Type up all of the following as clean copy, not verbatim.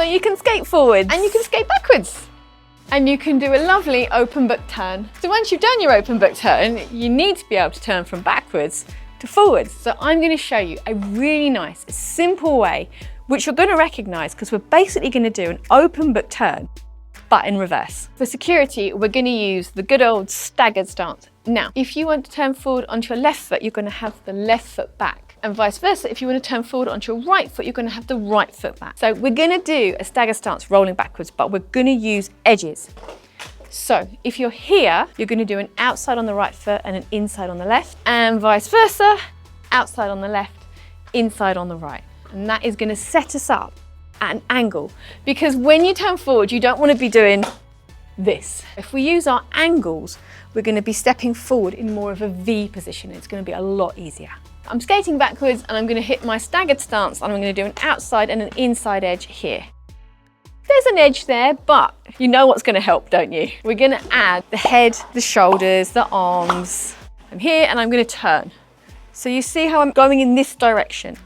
So you can skate forward and you can skate backwards. And you can do a lovely open book turn. So once you've done your open book turn, you need to be able to turn from backwards to forwards. So I'm going to show you a really nice, simple way, which you're going to recognize because we're basically going to do an open book turn, but in reverse. For security, we're going to use the good old staggered stance. Now, if you want to turn forward onto your left foot, you're going to have the left foot back. And vice versa, if you want to turn forward onto your right foot, you're going to have the right foot back. So we're going to do a stagger stance rolling backwards, but we're going to use edges. So if you're here, you're going to do an outside on the right foot and an inside on the left, and vice versa, outside on the left, inside on the right. And that is going to set us up at an angle, because when you turn forward, you don't want to be doing this. If we use our angles, we're going to be stepping forward in more of a V position. It's going to be a lot easier. I'm skating backwards and I'm going to hit my staggered stance and I'm going to do an outside and an inside edge here. There's an edge there, but you know what's going to help, don't you? We're going to add the head, the shoulders, the arms. I'm here and I'm going to turn. So you see how I'm going in this direction.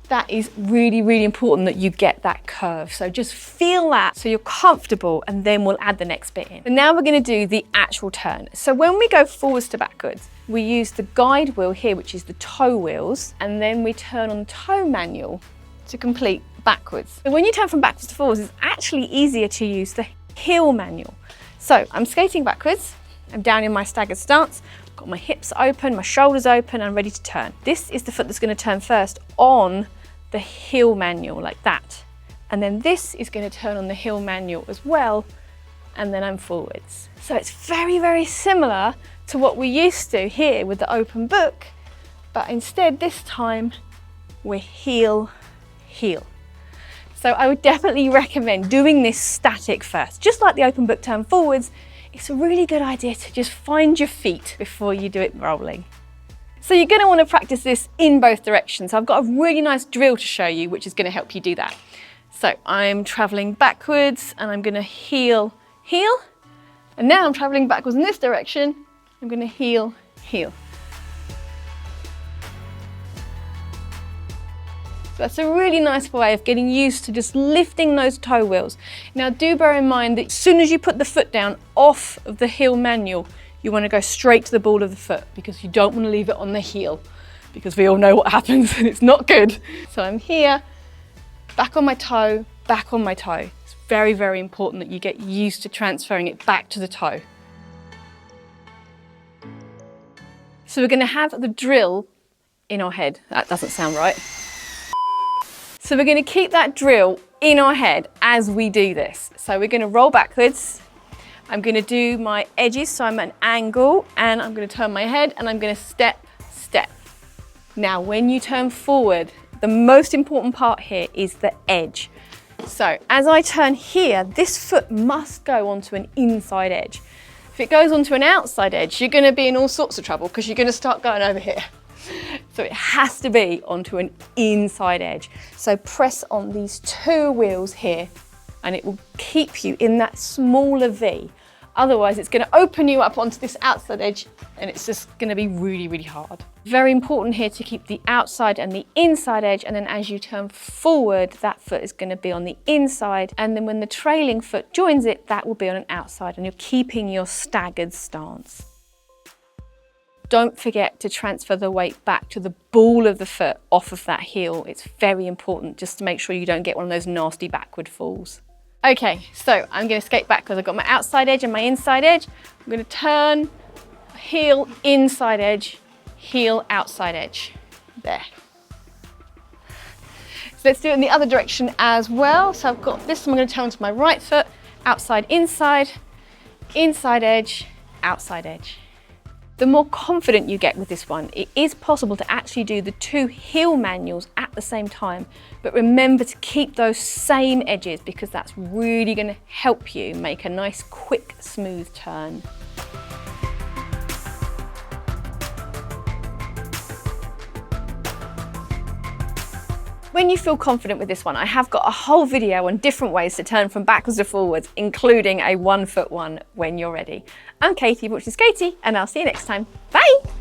That is really, really important that you get that curve. So just feel that so you're comfortable, and then we'll add the next bit in. And now we're going to do the actual turn. So when we go forwards to backwards, we use the guide wheel here, which is the toe wheels, and then we turn on the toe manual to complete backwards. So when you turn from backwards to forwards, it's actually easier to use the heel manual. So I'm skating backwards, I'm down in my staggered stance, got my hips open, my shoulders open, I'm ready to turn. This is the foot that's going to turn first on the heel manual, like that. And then this is going to turn on the heel manual as well, and then I'm forwards. So it's very, very similar to what we used to here with the open book, but instead this time we're heel, heel. So I would definitely recommend doing this static first. Just like the open book turn forwards, it's a really good idea to just find your feet before you do it rolling. So you're going to want to practice this in both directions. I've got a really nice drill to show you, which is going to help you do that. So I'm traveling backwards and I'm going to heel, heel. And now I'm traveling backwards in this direction. I'm going to heel, heel. So that's a really nice way of getting used to just lifting those toe wheels. Now do bear in mind that as soon as you put the foot down off of the heel manual, you want to go straight to the ball of the foot, because you don't want to leave it on the heel, because we all know what happens and it's not good. So I'm here, back on my toe, back on my toe. It's very, very important that you get used to transferring it back to the toe. So we're going to have the drill in our head. That doesn't sound right. So we're going to keep that drill in our head as we do this. So we're going to roll backwards. I'm going to do my edges, so I'm at an angle, and I'm going to turn my head and I'm going to step, step. Now, when you turn forward, the most important part here is the edge. So as I turn here, this foot must go onto an inside edge. If it goes onto an outside edge, you're going to be in all sorts of trouble because you're going to start going over here. So it has to be onto an inside edge. So press on these two wheels here and it will keep you in that smaller V. Otherwise, it's going to open you up onto this outside edge and it's just going to be really, really hard. Very important here to keep the outside and the inside edge, and then as you turn forward, that foot is going to be on the inside, and then when the trailing foot joins it, that will be on an outside, and you're keeping your staggered stance. Don't forget to transfer the weight back to the ball of the foot off of that heel. It's very important just to make sure you don't get one of those nasty backward falls. Okay, so I'm going to skate back because I've got my outside edge and my inside edge. I'm going to turn, heel, inside edge, heel, outside edge. There. So let's do it in the other direction as well. So I've got this, I'm going to turn to my right foot, outside, inside edge, outside edge. The more confident you get with this one, it is possible to actually do the two heel manuals at the same time, but remember to keep those same edges because that's really going to help you make a nice, quick, smooth turn. When you feel confident with this one, I have got a whole video on different ways to turn from backwards to forwards, including a 1 foot one when you're ready. I'm Katie, which is Skatie, and I'll see you next time. Bye!